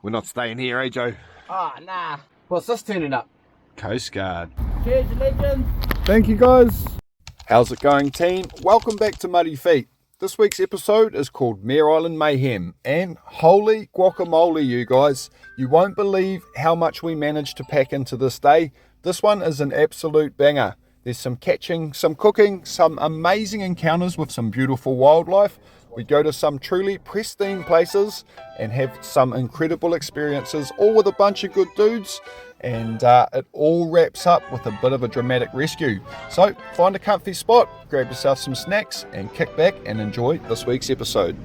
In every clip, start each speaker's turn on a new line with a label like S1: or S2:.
S1: We're not staying here, eh, Joe?
S2: Ah, nah. What's this turning up?
S1: Coast Guard.
S2: Cheers, legend.
S1: Thank you, guys. How's it going, team? Welcome back to Muddy Feet. This week's episode is called Mare Island Mayhem, and holy guacamole, you guys. You won't believe how much we managed to pack into this day. This one is an absolute banger. There's some catching, some cooking, some amazing encounters with some beautiful wildlife. We go to some truly pristine places and have some incredible experiences, all with a bunch of good dudes. And it all wraps up with a bit of a dramatic rescue. So find a comfy spot, grab yourself some snacks, and kick back and enjoy this week's episode.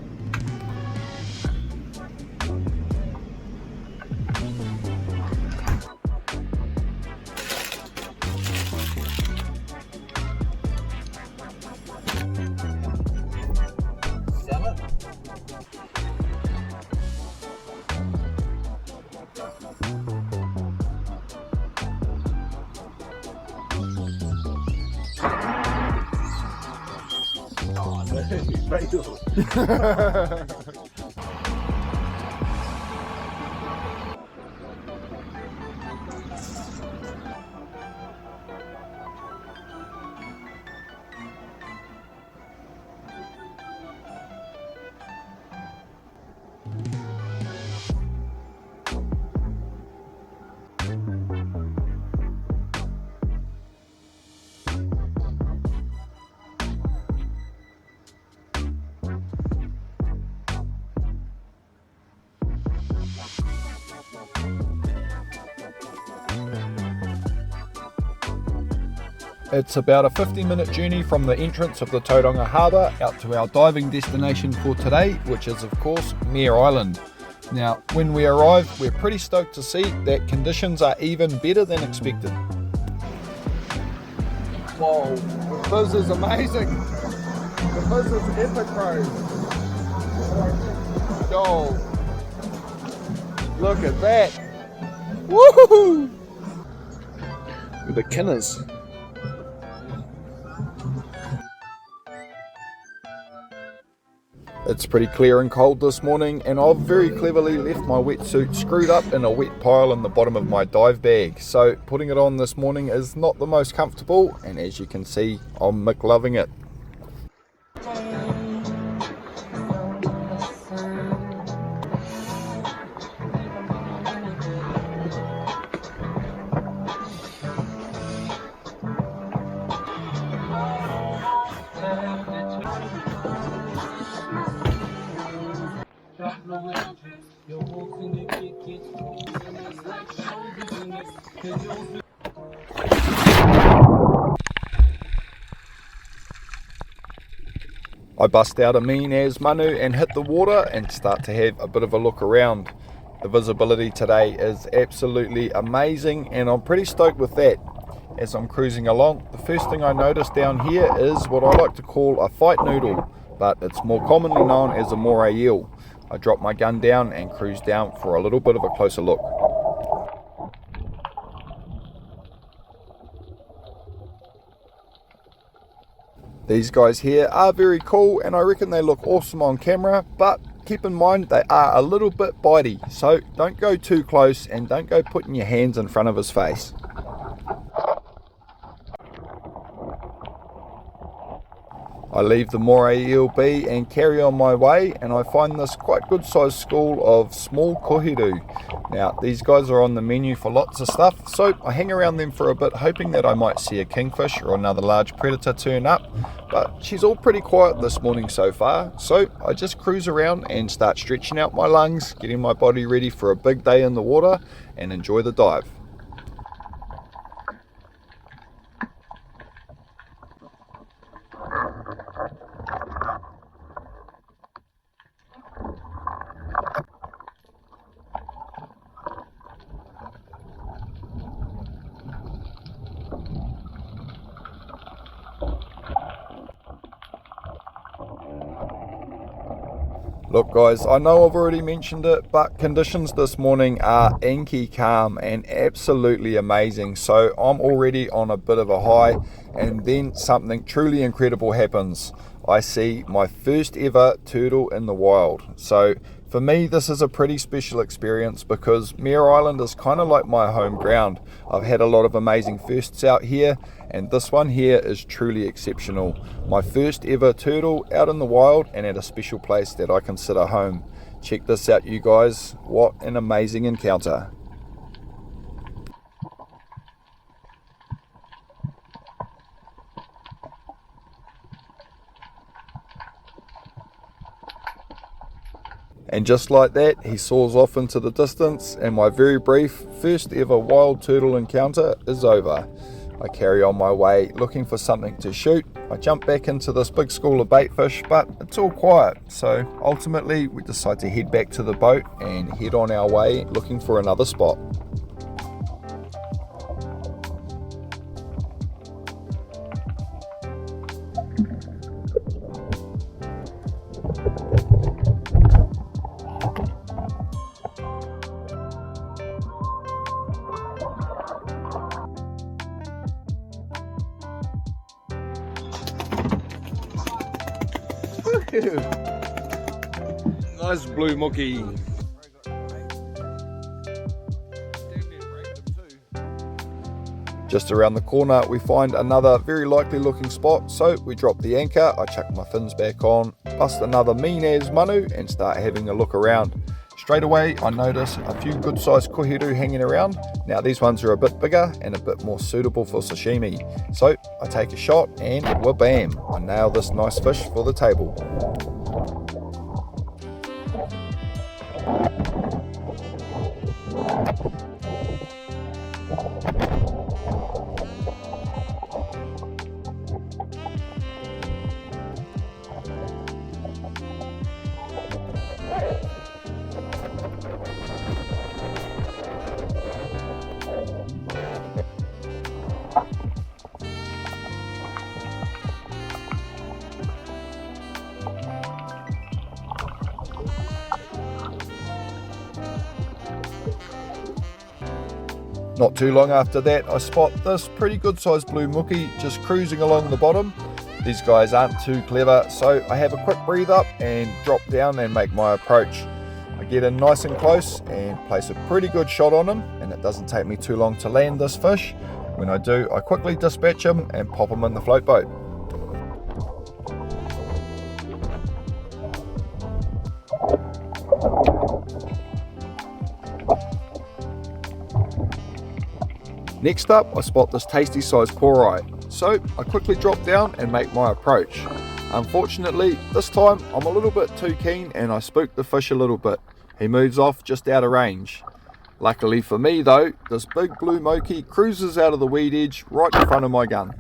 S1: It's about a 50-minute journey from the entrance of the Tauranga Harbour out to our diving destination for today, which is of course Mare Island. Now, when we arrive, we're pretty stoked to see that conditions are even better than expected. Whoa, the fizz is amazing. The fizz is epic, bro. Yo, look at that. Woohoo! The kinners. It's pretty clear and cold this morning, and I've very cleverly left my wetsuit screwed up in a wet pile in the bottom of my dive bag. So putting it on this morning is not the most comfortable, and as you can see, I'm McLoving it. I bust out a mean as manu and hit the water and start to have a bit of a look around. The visibility today is absolutely amazing, and I'm pretty stoked with that. As I'm cruising along, the first thing I notice down here is what I like to call a fight noodle, but it's more commonly known as a moray eel. I drop my gun down and cruise down for a little bit of a closer look. These guys here are very cool, and I reckon they look awesome on camera, but keep in mind they are a little bit bitey, so don't go too close and don't go putting your hands in front of his face. I leave the moray eel be and carry on my way, and I find this quite good sized school of small kohiru. Now these guys are on the menu for lots of stuff, so I hang around them for a bit, hoping that I might see a kingfish or another large predator turn up, but she's all pretty quiet this morning so far, so I just cruise around and start stretching out my lungs, getting my body ready for a big day in the water and enjoy the dive. Look guys, I know I've already mentioned it, but conditions this morning are inky calm and absolutely amazing. So I'm already on a bit of a high, and then something truly incredible happens. I see my first ever turtle in the wild. So For me, this is a pretty special experience because Mare Island is kind of like my home ground. I've had a lot of amazing firsts out here, and this one here is truly exceptional. My first ever turtle out in the wild and at a special place that I consider home. Check this out, you guys. What an amazing encounter. And just like that, he soars off into the distance, and my very brief first ever wild turtle encounter is over. I carry on my way looking for something to shoot. I jump back into this big school of baitfish, but it's all quiet. So ultimately we decide to head back to the boat and head on our way looking for another spot. Nice blue mookie. Just around the corner we find another very likely looking spot, so we drop the anchor, I chuck my fins back on, bust another mean as manu and start having a look around. Straight away I notice a few good sized kohiru hanging around. Now these ones are a bit bigger and a bit more suitable for sashimi. So I take a shot and wha-bam, I nail this nice fish for the table. Not too long after that, I spot this pretty good sized blue mookie just cruising along the bottom. These guys aren't too clever, so I have a quick breathe up and drop down and make my approach. I get in nice and close and place a pretty good shot on him, and it doesn't take me too long to land this fish. When I do, I quickly dispatch him and pop him in the float boat. Next up, I spot this tasty sized porai, so I quickly drop down and make my approach. Unfortunately, this time I'm a little bit too keen and I spook the fish a little bit. He moves off just out of range. Luckily for me though, this big blue moki cruises out of the weed edge right in front of my gun.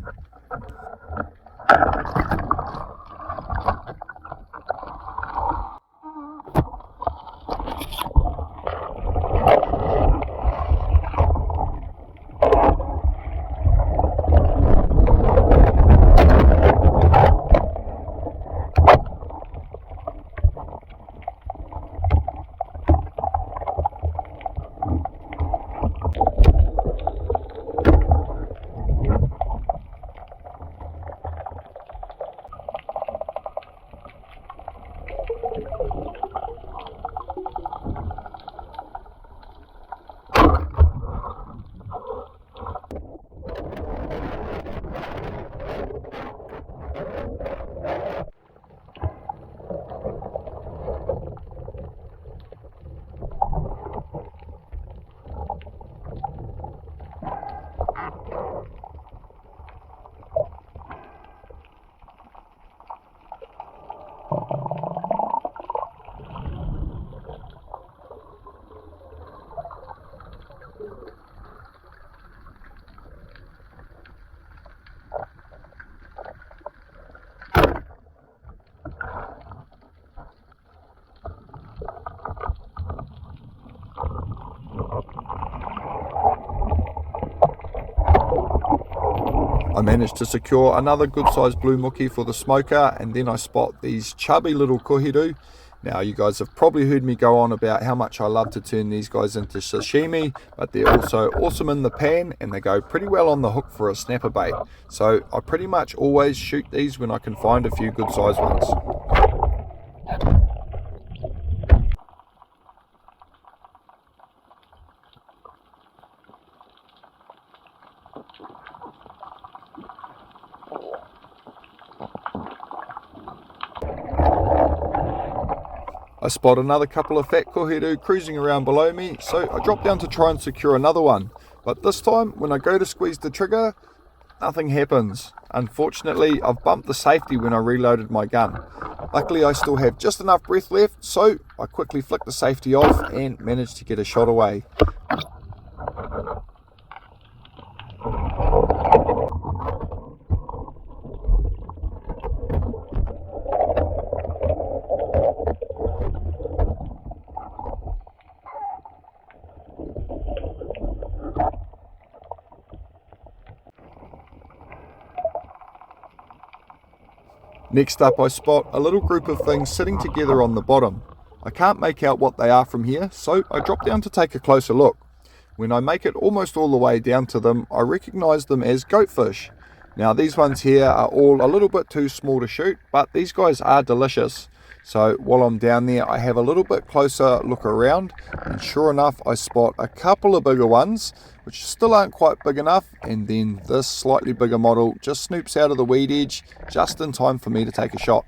S1: I managed to secure another good sized blue mookie for the smoker, and then I spot these chubby little kohiru. Now you guys have probably heard me go on about how much I love to turn these guys into sashimi, but they're also awesome in the pan and they go pretty well on the hook for a snapper bait. So I pretty much always shoot these when I can find a few good sized ones. I spot another couple of fat kohiru cruising around below me, so I drop down to try and secure another one. But this time, when I go to squeeze the trigger, nothing happens. Unfortunately, I've bumped the safety when I reloaded my gun. Luckily, I still have just enough breath left, so I quickly flick the safety off and managed to get a shot away. Next up, I spot a little group of things sitting together on the bottom. I can't make out what they are from here, so I drop down to take a closer look. When I make it almost all the way down to them, I recognise them as goatfish. Now these ones here are all a little bit too small to shoot, but these guys are delicious. So while I'm down there, I have a little bit closer look around, and sure enough, I spot a couple of bigger ones, which still aren't quite big enough, and then this slightly bigger model just snoops out of the weed edge just in time for me to take a shot.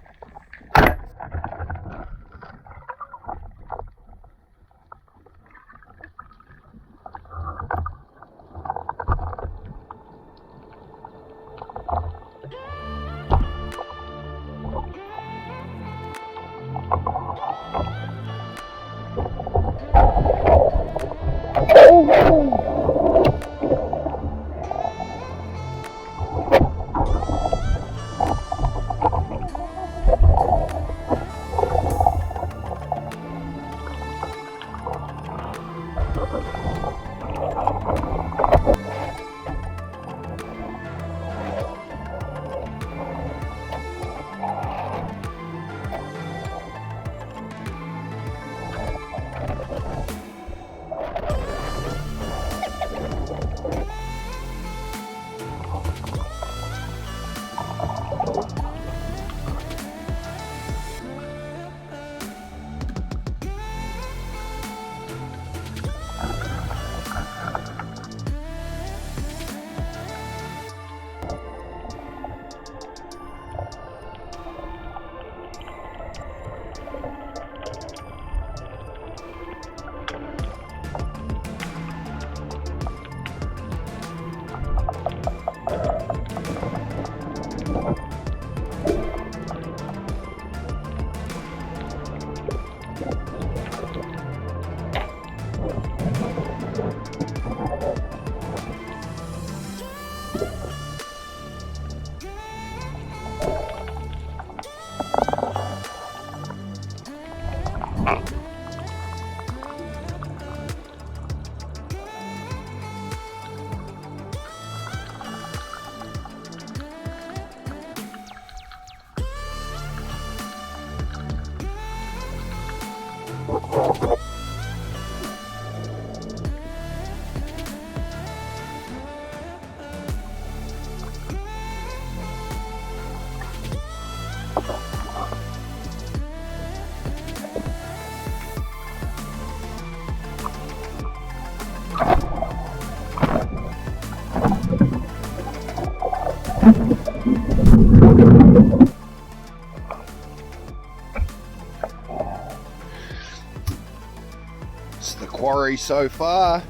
S1: It's the quarry so far.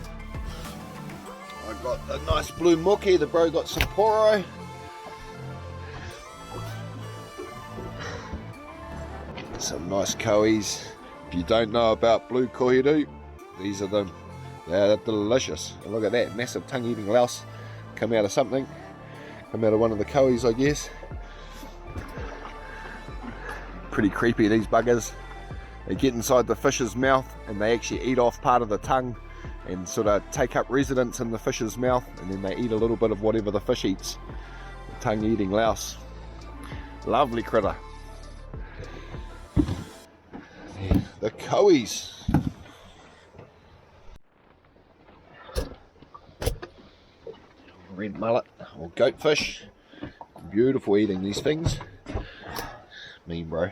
S1: I got a nice blue muki, the bro got some poro. Some nice kois. If you don't know about blue kohiru, these are them. They're delicious. And look at that, massive tongue-eating louse come out of something. Come out of one of the kois, I guess. Pretty creepy, these buggers. They get inside the fish's mouth and they actually eat off part of the tongue and sort of take up residence in the fish's mouth, and then they eat a little bit of whatever the fish eats. The tongue-eating louse. Lovely critter. The kois. Red mullet or goatfish. Beautiful eating, these things. Mean, bro.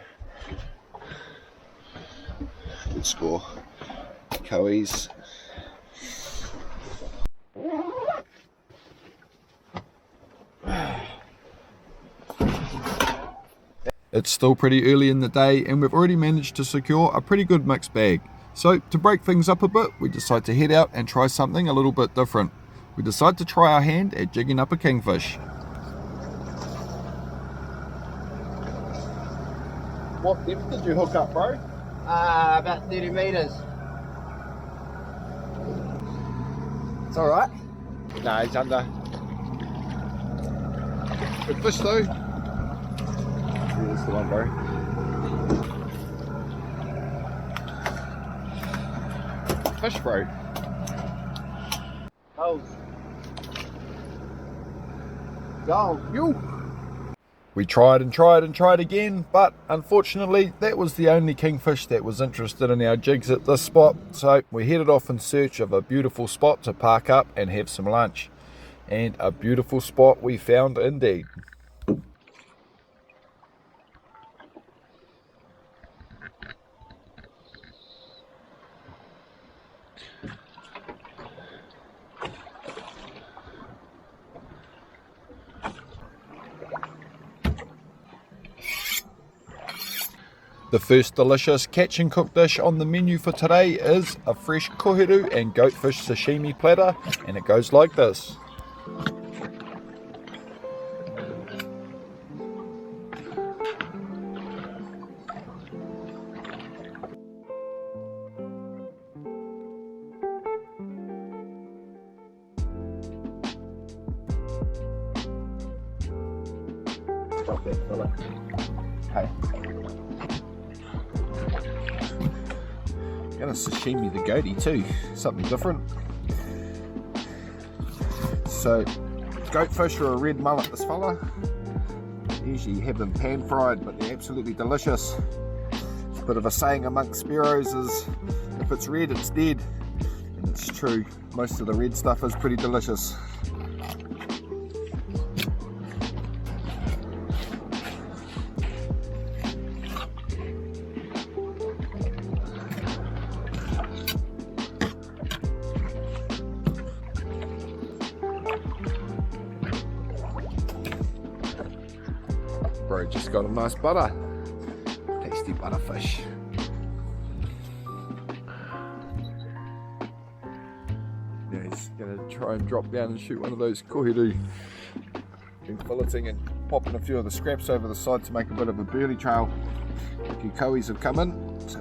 S1: Good score. Kois. It's still pretty early in the day and we've already managed to secure a pretty good mixed bag. So to break things up a bit, we decide to head out and try something a little bit different. We decide to try our hand at jigging up a kingfish. What depth did you hook up, bro?
S2: About 30 metres. It's alright.
S1: No, he's under. Good fish though. Yeah, that's the one, bro. Fish, bro.
S2: Oh. Go. You.
S1: We tried and tried and tried again, but unfortunately that was the only kingfish that was interested in our jigs at this spot, so we headed off in search of a beautiful spot to park up and have some lunch. And a beautiful spot we found indeed. The first delicious catch and cook dish on the menu for today is a fresh kohiru and goatfish sashimi platter, and it goes like this. Stop that, fella. Hey. Gonna sashimi the goatie too, something different. So, goatfish are a red mullet, this fella. Usually you have them pan fried, but they're absolutely delicious. A bit of a saying amongst sparrows is, if it's red, it's dead. And it's true, most of the red stuff is pretty delicious. Bro just got a nice butter, tasty butterfish. Yeah, he's gonna try and drop down and shoot one of those kohiru. Been filleting and popping a few of the scraps over the side to make a bit of a burley trail. A few kohies have come in, so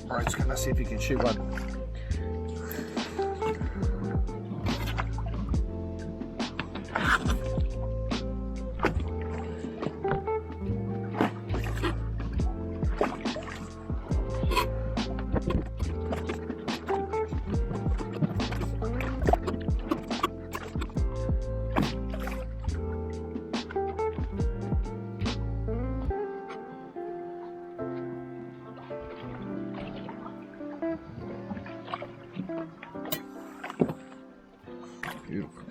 S1: bro's gonna see if he can shoot one. Beautiful.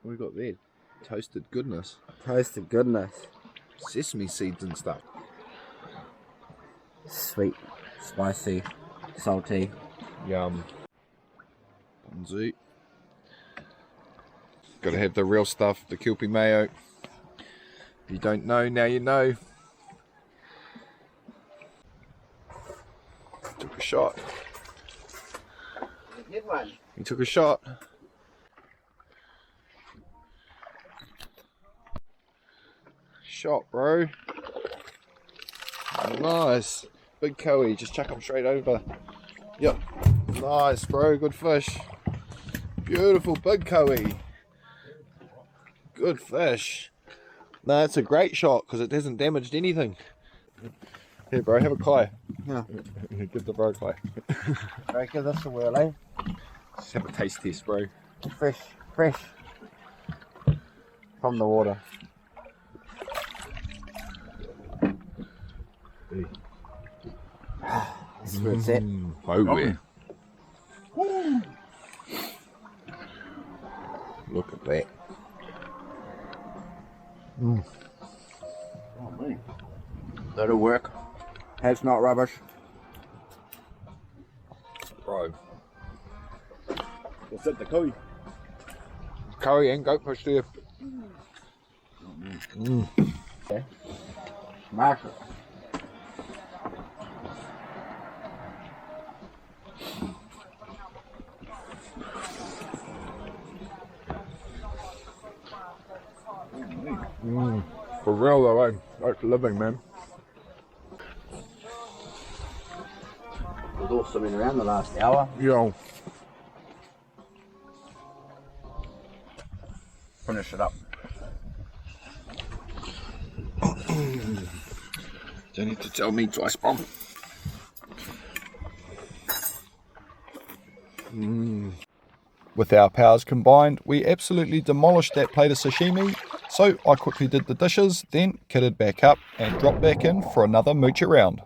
S1: What we got there? Toasted goodness.
S2: Toasted goodness.
S1: Sesame seeds and stuff.
S2: Sweet, spicy, salty.
S1: Yum. Ponzu. Got to have the real stuff, the Kelpie mayo. If you don't know, now you know. Took a shot.
S2: Good one.
S1: He took a shot. Shot, bro. Nice. Big koe, just chuck him straight over. Yep. Nice, bro. Good fish. Beautiful big koe. Good fish. No, it's a great shot because it hasn't damaged anything. Here, bro, have a kai.
S2: Yeah.
S1: Give the bro a kai.
S2: Bro, give this a whirl, eh?
S1: Just have a taste test, bro.
S2: Fresh, fresh. From the water. That's where it's at.
S1: Oh, yeah. Look at that.
S2: Oh, man. That'll work. That's not rubbish.
S1: Bro. What's that, the curry? Curry and goatfish there.
S2: Okay. Smash it.
S1: For real though, eh? That's living, man.
S2: We've all swimming around the last hour.
S1: Yeah.
S2: Finish it up.
S1: Don't need to tell me twice, Bob. With our powers combined, we absolutely demolished that plate of sashimi, so I quickly did the dishes, then kitted back up and dropped back in for another mooch around.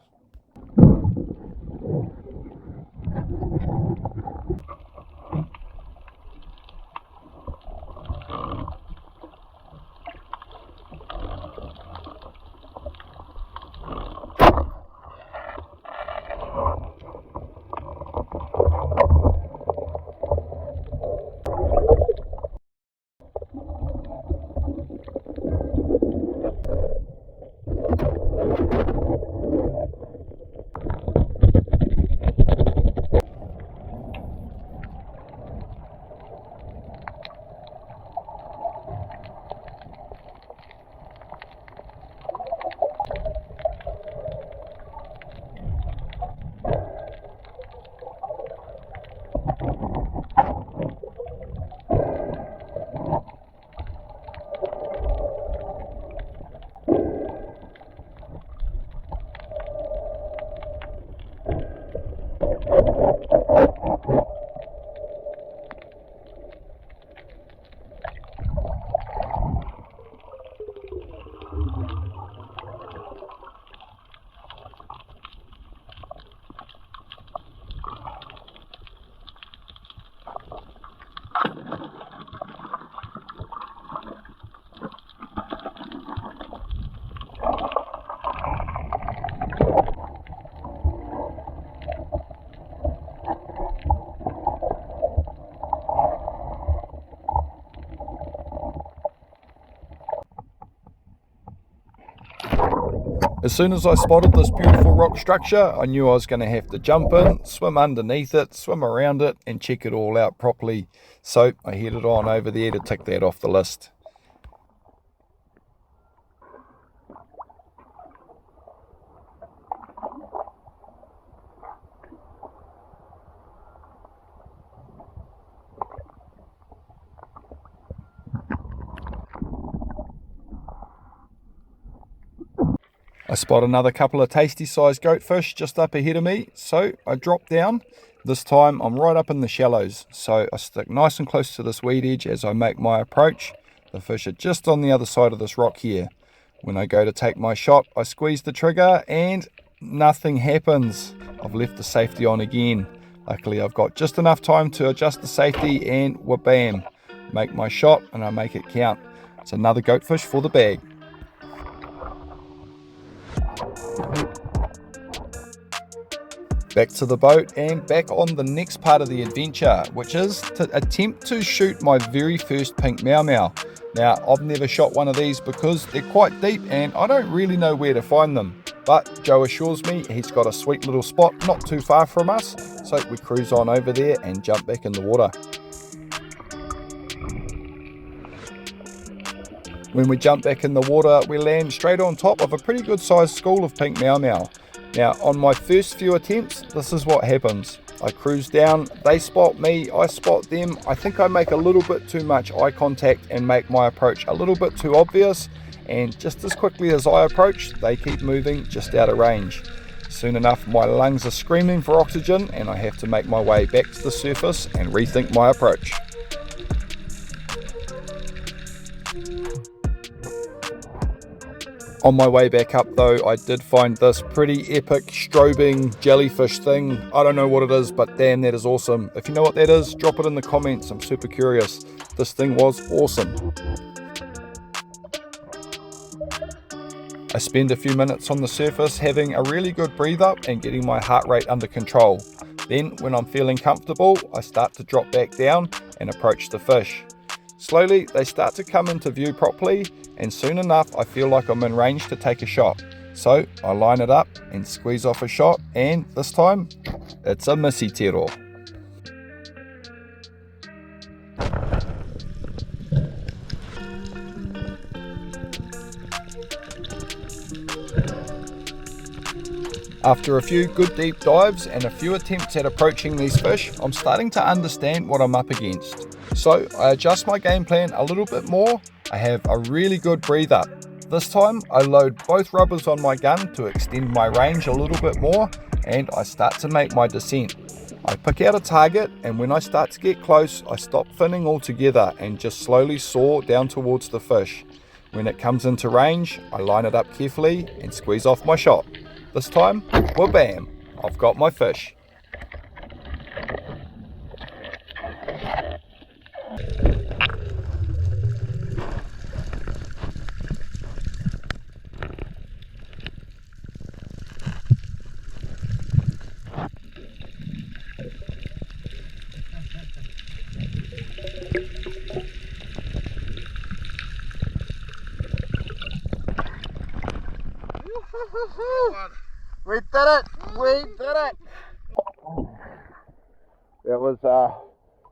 S1: As soon as I spotted this beautiful rock structure, I knew I was going to have to jump in, swim underneath it, swim around it, and check it all out properly. So I headed on over there to tick that off the list. I spot another couple of tasty sized goatfish just up ahead of me, so I drop down. This time I'm right up in the shallows, so I stick nice and close to this weed edge as I make my approach. The fish are just on the other side of this rock here. When I go to take my shot, I squeeze the trigger and nothing happens. I've left the safety on again. Luckily I've got just enough time to adjust the safety and wha-bam, make my shot and I make it count. It's another goatfish for the bag. Back to the boat and back on the next part of the adventure, which is to attempt to shoot my very first pink maomao. Now, I've never shot one of these because they're quite deep and I don't really know where to find them. But Joe assures me he's got a sweet little spot not too far from us, so we cruise on over there and jump back in the water. When we jump back in the water, we land straight on top of a pretty good sized school of pink maomao. Now, on my first few attempts, this is what happens. I cruise down, they spot me, I spot them. I think I make a little bit too much eye contact and make my approach a little bit too obvious. And just as quickly as I approach, they keep moving just out of range. Soon enough, my lungs are screaming for oxygen and I have to make my way back to the surface and rethink my approach. On my way back up though, I did find this pretty epic strobing jellyfish thing. I don't know what it is, but damn, that is awesome. If you know what that is, drop it in the comments. I'm super curious. This thing was awesome. I spend a few minutes on the surface having a really good breathe up and getting my heart rate under control. Then when I'm feeling comfortable, I start to drop back down and approach the fish. Slowly they start to come into view properly, and soon enough I feel like I'm in range to take a shot. So I line it up and squeeze off a shot, and this time it's a missy tiro. After a few good deep dives and a few attempts at approaching these fish, I'm starting to understand what I'm up against. So I adjust my game plan a little bit more. I have a really good breathe up. This time I load both rubbers on my gun to extend my range a little bit more, and I start to make my descent. I pick out a target, and when I start to get close, I stop finning altogether and just slowly soar down towards the fish. When it comes into range, I line it up carefully and squeeze off my shot. This time, wha-bam, I've got my fish.
S2: We did it! We did it!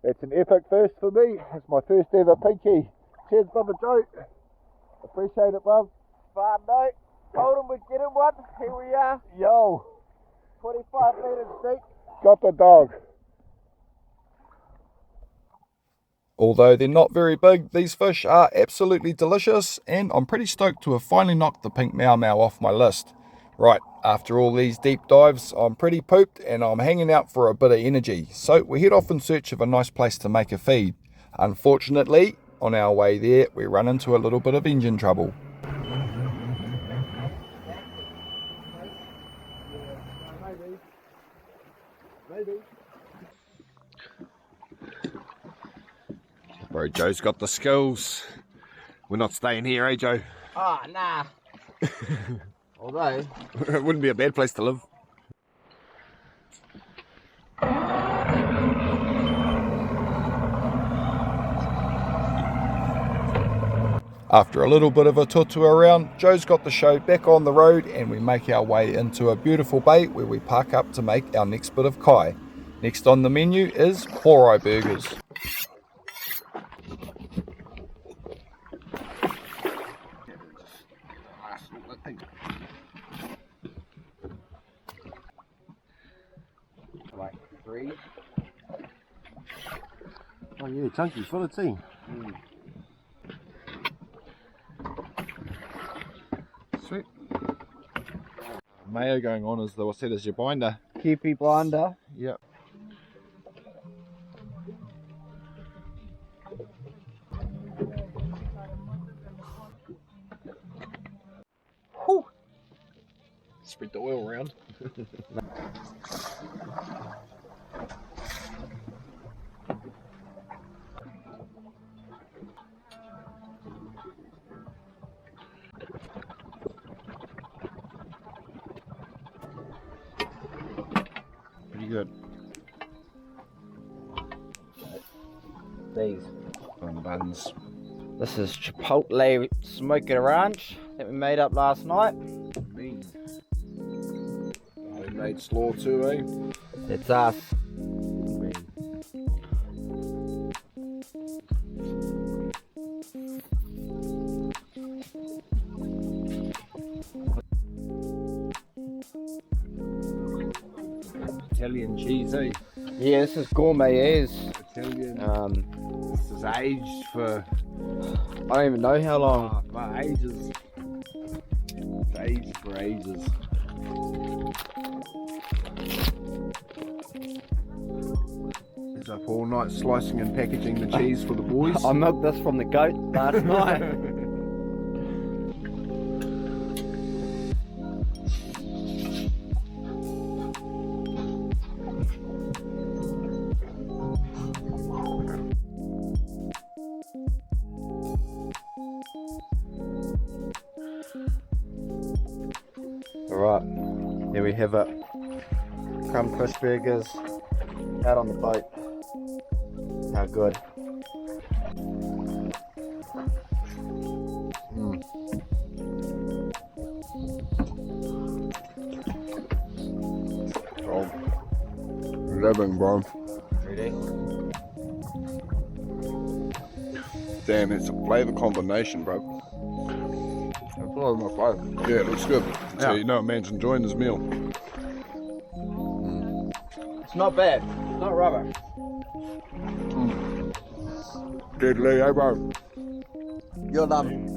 S1: It's an epic first for me. It's my first ever pinky. Cheers, Brother Joe. Appreciate it, bruv.
S2: Far note. Told him we'd get him one. Here we are.
S1: Yo,
S2: 25 metres deep.
S1: got the dog. Although they're not very big, these fish are absolutely delicious, and I'm pretty stoked to have finally knocked the pink maomao off my list. Right, after all these deep dives, I'm pretty pooped and I'm hanging out for a bit of energy, so we head off in search of a nice place to make a feed. Unfortunately, on our way there, we run into a little bit of engine trouble.
S3: Bro, Joe's got the skills. We're not staying here, eh, Joe?
S2: Oh, nah. Although,
S3: It wouldn't be a bad place to live.
S1: After a little bit of a tutu around, Joe's got the show back on the road, and we make our way into a beautiful bay where we park up to make our next bit of kai. Next on the menu is Horo burgers.
S2: like 3.
S3: Oh yeah, chunky, full of tea. Sweet. Mayo going on as what's that as your binder.
S2: Keepy blinder.
S3: Yep.
S2: Whew.
S3: Spread the oil around. Pretty good.
S2: These.
S3: On the buns.
S2: This is Chipotle Smoking Ranch that we made up last night.
S3: Mean. Homemade slaw too, eh?
S2: It's us.
S3: Italian cheese, eh?
S2: Yeah, this is gourmet as.
S3: Italian. This is aged for
S2: I don't even know how long.
S3: for ages. It's aged for ages. He's up all night slicing and packaging the cheese for the boys.
S2: I milked this from the goat last night. Alright, here we have it. Crumb fish burgers out on the boat. How good.
S1: Oh, living, bro.
S2: Ready?
S1: Damn, it's a flavour combination, bro. It's all over my plate. Yeah, it looks good. So you know a man's enjoying his meal.
S2: It's not bad. It's not rubber.
S1: Deadly, eh, bro?
S2: You're done.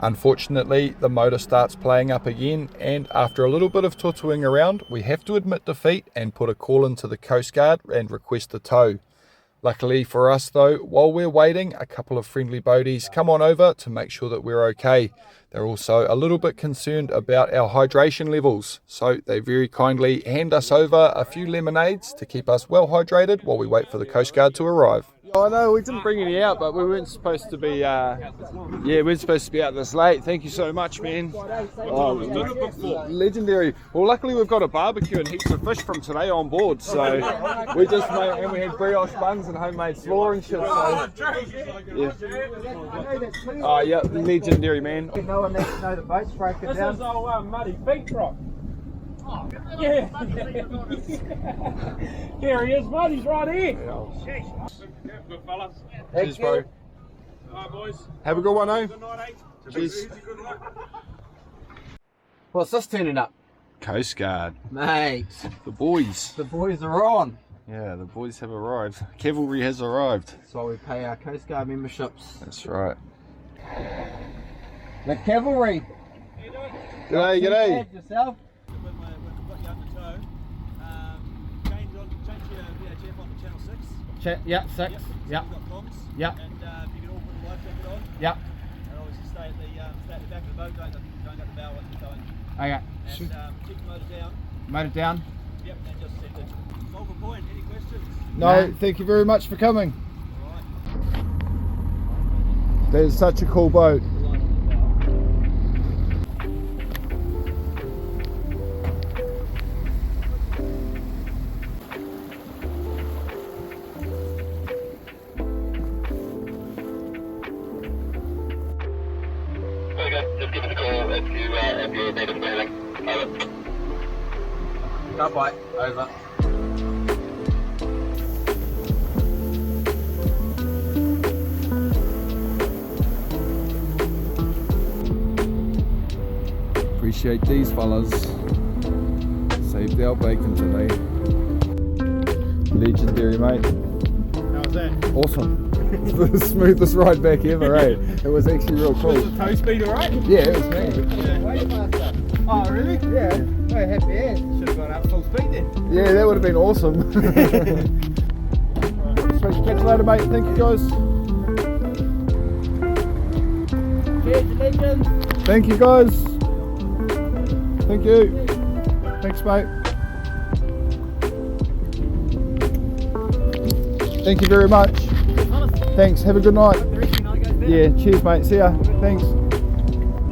S1: Unfortunately, the motor starts playing up again, and after a little bit of tutuing around, we have to admit defeat and put a call into the Coast Guard and request a tow. Luckily for us though, while we're waiting, a couple of friendly boaties come on over to make sure that we're okay. They're also a little bit concerned about our hydration levels, so they very kindly hand us over a few lemonades to keep us well hydrated while we wait for the Coast Guard to arrive.
S4: I know we didn't bring any out, but we weren't supposed to be. We weren't supposed to be out this late. Thank you so much, man. Oh, legendary. Well, luckily we've got a barbecue and heaps of fish from today on board, so we just made, and we had brioche buns and homemade slaw and shit. So, yeah. Oh yeah, legendary, man.
S2: No one needs to know the boat's broken down.
S5: This is old Muddy Feet Rock. Yeah. Here he is, Muddy's right here. Good fellas.
S4: Cheers, bro.
S5: Alright, boys.
S4: Have a good one, eh?
S5: Good night, eh?
S4: Cheers.
S5: Good luck.
S2: What's this turning up?
S4: Coast Guard,
S2: Mate,
S4: the boys.
S2: the boys are on.
S4: Yeah, the boys have arrived. Cavalry has arrived.
S2: That's why we pay our Coast Guard memberships.
S4: That's right.
S2: The cavalry.
S4: G'day, g'day.
S2: Yourself?
S5: We've got you under tow. Change your VHF on to channel 6.
S2: Yeah, 6.
S5: Yep. We've got comms.
S2: Yep.
S5: And if you can all put the life jacket on.
S2: Yep.
S5: And obviously stay at the back of the boat, don't go to the bow once we're towing.
S2: Okay.
S5: And keep the motor down.
S2: Motor down.
S5: Yep, and just send it. Focal point, any questions?
S4: No, thank you very much for coming.
S5: Alright.
S4: That is such a cool boat.
S6: Just give us a call if you need us moving. Over.
S2: Cut bite. Over.
S1: Appreciate these fellas. Saved our bacon today. Legendary, mate.
S5: How was that?
S1: Awesome. The smoothest ride back ever, eh? It was actually real cool.
S5: Was the tow speed alright?
S1: Yeah, it was me.
S2: Way faster.
S5: Oh, really?
S1: Yeah.
S2: Very happy ass.
S5: Should have gone up full speed then.
S1: Yeah, that would have been awesome. Sweet. Catch you later, mate. Thank you, guys.
S2: Cheers, legend.
S1: Thank you, guys. Thank you. Thanks, mate. Thank you very much. Thanks. Have a good night. Yeah, cheers, mate. See ya. Thanks.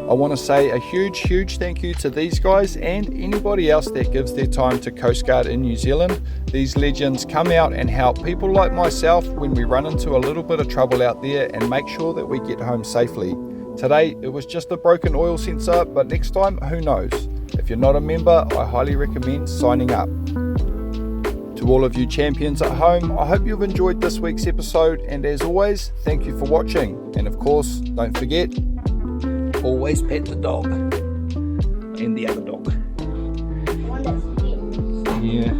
S1: I want to say a huge thank you to these guys and anybody else that gives their time to Coast Guard in New Zealand. These legends come out and help people like myself when we run into a little bit of trouble out there and make sure that we get home safely. Today it was just a broken oil sensor, but next time, who knows? If you're not a member, I highly recommend signing up. To all of you champions at home, I hope you've enjoyed this week's episode, and as always, thank you for watching. And of course, don't forget, always pet the dog and the other dog. Yeah.